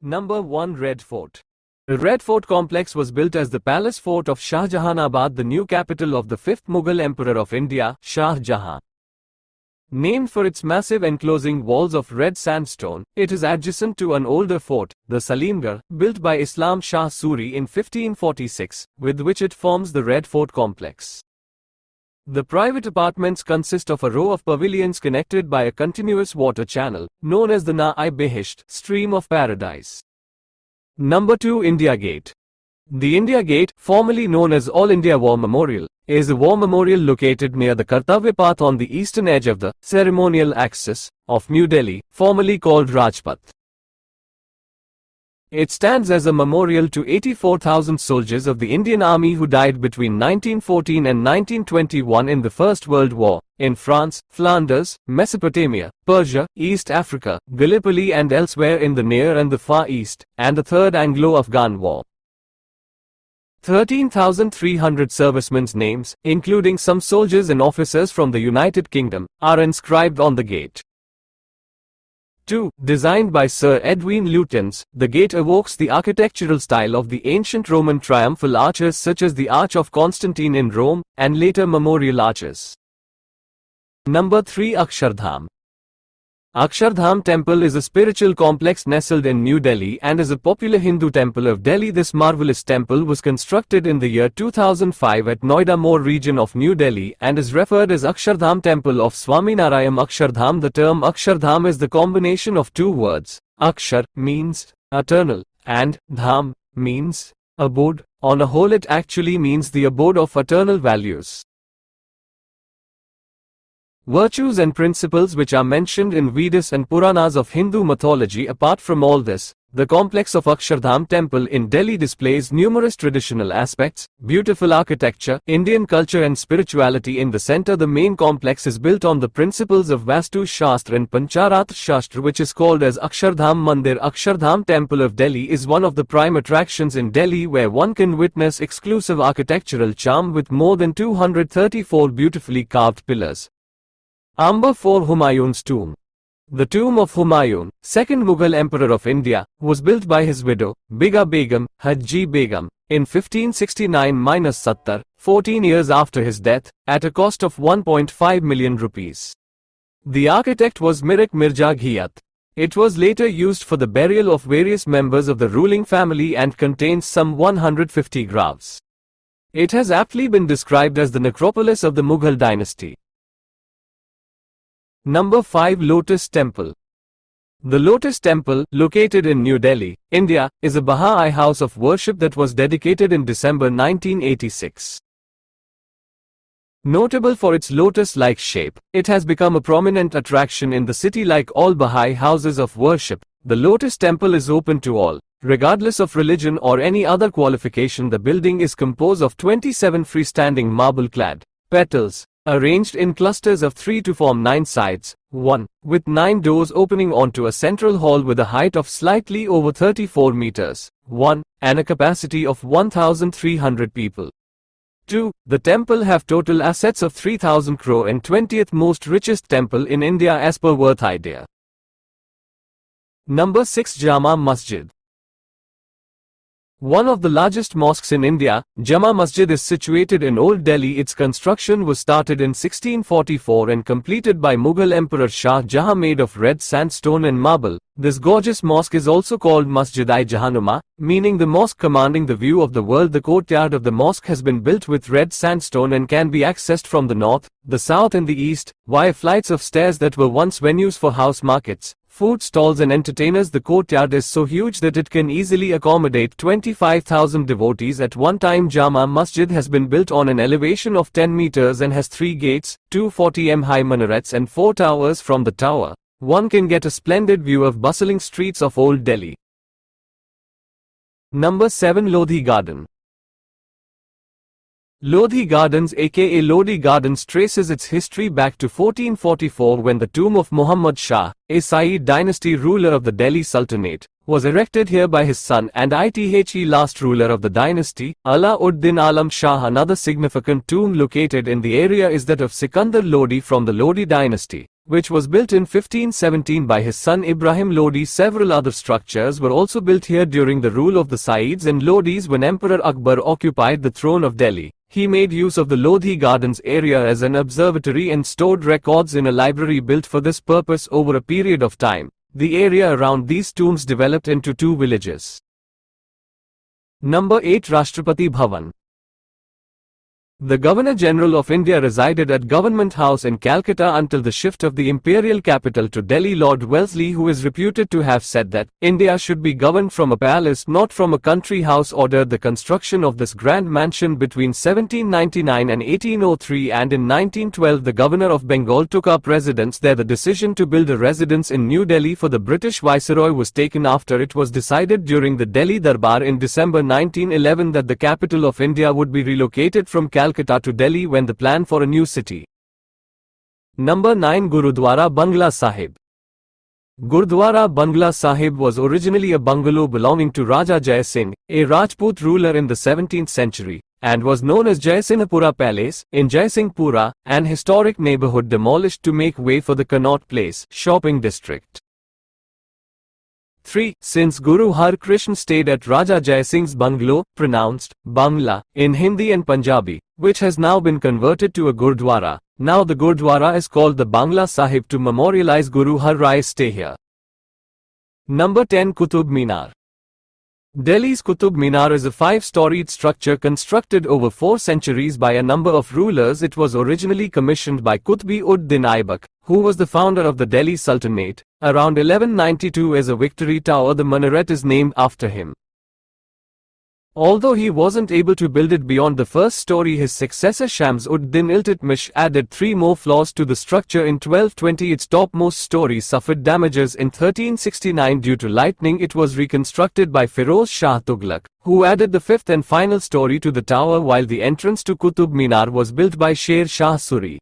Number 1. Red Fort. The Red Fort complex was built as the palace fort of Shahjahanabad, the new capital of the 5th Mughal Emperor of India, Shah Jahan. Named for its massive enclosing walls of red sandstone, it is adjacent to an older fort, the Salimgarh, built by Islam Shah Suri in 1546, with which it forms the Red Fort complex. The private apartments consist of a row of pavilions connected by a continuous water channel, known as the Na-i-Behisht, stream of paradise. Number 2. India Gate. The India Gate, formerly known as All India War Memorial, is a war memorial located near the Kartavya Path on the eastern edge of the ceremonial axis of New Delhi, formerly called Rajpath. It stands as a memorial to 84,000 soldiers of the Indian Army who died between 1914 and 1921 in the First World War, in France, Flanders, Mesopotamia, Persia, East Africa, Gallipoli and elsewhere in the Near and the Far East, and the Third Anglo-Afghan War. 13,300 servicemen's names, including some soldiers and officers from the United Kingdom, are inscribed on the gate. 2. Designed by Sir Edwin Lutyens, the gate evokes the architectural style of the ancient Roman triumphal arches such as the Arch of Constantine in Rome, and later memorial arches. Number 3. Akshardham. Akshardham Temple is a spiritual complex nestled in New Delhi and is a popular Hindu temple of Delhi. This marvelous temple was constructed in the year 2005 at Noida More region of New Delhi and is referred as Akshardham Temple of Swaminarayan Akshardham. The term Akshardham is the combination of two words. Akshar means eternal and Dham means abode. On a whole, it actually means the abode of eternal values, virtues and principles which are mentioned in Vedas and Puranas of Hindu mythology. Apart from all this, the complex of Akshardham Temple in Delhi displays numerous traditional aspects, beautiful architecture, Indian culture and spirituality. In the center, the main complex is built on the principles of Vastu Shastra and Pancharatra Shastra, which is called as Akshardham Mandir. Akshardham Temple of Delhi is one of the prime attractions in Delhi, where one can witness exclusive architectural charm with more than 234 beautifully carved pillars. Number 4. Humayun's Tomb. The tomb of Humayun, second Mughal Emperor of India, was built by his widow, Biga Begum, Haji Begum, in 1569-70, 14 years after his death, at a cost of 1.5 million rupees. The architect was Mirak Mirza Ghiyat. It was later used for the burial of various members of the ruling family and contains some 150 graves. It has aptly been described as the necropolis of the Mughal dynasty. Number 5. Lotus Temple. The Lotus Temple, located in New Delhi, India, is a Baha'i house of worship that was dedicated in December 1986. Notable for its lotus-like shape, it has become a prominent attraction in the city. Like all Baha'i houses of worship, the Lotus Temple is open to all, regardless of religion or any other qualification. The building is composed of 27 freestanding marble-clad petals, arranged in clusters of 3 to form 9 sides, 1, with 9 doors opening onto a central hall with a height of slightly over 34 meters, 1, and a capacity of 1,300 people. 2. The temple have total assets of 3,000 crore and 20th most richest temple in India as per Worth Idea. Number 6. Jama Masjid. One of the largest mosques in India, Jama Masjid is situated in Old Delhi. Its construction was started in 1644 and completed by Mughal Emperor Shah Jahan, made of red sandstone and marble. This gorgeous mosque is also called Masjid-i-Jahanuma, meaning the mosque commanding the view of the world. The courtyard of the mosque has been built with red sandstone and can be accessed from the north, the south and the east, via flights of stairs that were once venues for house markets, food stalls and entertainers. The courtyard is so huge that it can easily accommodate 25,000 devotees at one time. Jama Masjid has been built on an elevation of 10 meters and has 3 gates, 240 high minarets and 4 towers. From the tower, one can get a splendid view of bustling streets of Old Delhi. Number 7. Lodhi Garden. Lodhi Gardens, aka Lodhi Gardens, traces its history back to 1444 when the tomb of Muhammad Shah, a Sayyid dynasty ruler of the Delhi Sultanate, was erected here by his son and the last ruler of the dynasty, Ala-ud-Din Alam Shah. Another significant tomb located in the area is that of Sikandar Lodi from the Lodi dynasty, which was built in 1517 by his son Ibrahim Lodi. Several other structures were also built here during the rule of the Saids and Lodis when Emperor Akbar occupied the throne of Delhi. He made use of the Lodhi Gardens area as an observatory and stored records in a library built for this purpose over a period of time. The area around these tombs developed into two villages. Number 8. Rashtrapati Bhavan. The Governor-General of India resided at Government House in Calcutta until the shift of the imperial capital to Delhi. Lord Wellesley, who is reputed to have said that India should be governed from a palace, not from a country house, ordered the construction of this grand mansion between 1799 and 1803, and in 1912 the Governor of Bengal took up residence there. The decision to build a residence in New Delhi for the British Viceroy was taken after it was decided during the Delhi Darbar in December 1911 that the capital of India would be relocated from Calcutta to Delhi when the plan for a new city. Number 9. Gurudwara Bangla Sahib. Gurudwara Bangla Sahib was originally a bungalow belonging to Raja Jai Singh, a Rajput ruler in the 17th century, and was known as Jaisinghpura Palace, in Jaisinghpura, an historic neighborhood demolished to make way for the Connaught Place shopping district. 3. Since Guru Har Krishan stayed at Raja Jai Singh's bungalow, pronounced Bangla, in Hindi and Punjabi, which has now been converted to a Gurdwara, now the Gurdwara is called the Bangla Sahib to memorialize Guru Har Rai's stay here. Number 10. Qutub Minar. Delhi's Qutub Minar is a 5-storied structure constructed over 4 centuries by a number of rulers. It was originally commissioned by Qutb-ud-Din Aibak, who was the founder of the Delhi Sultanate, around 1192 as a victory tower. The minaret is named after him. Although he wasn't able to build it beyond the first story, his successor Shams-ud-Din Iltutmish added 3 more floors to the structure in 1220. Its topmost story suffered damages in 1369 due to lightning. It was reconstructed by Firoz Shah Tughlaq, who added the 5th and final story to the tower, while the entrance to Qutub Minar was built by Sher Shah Suri.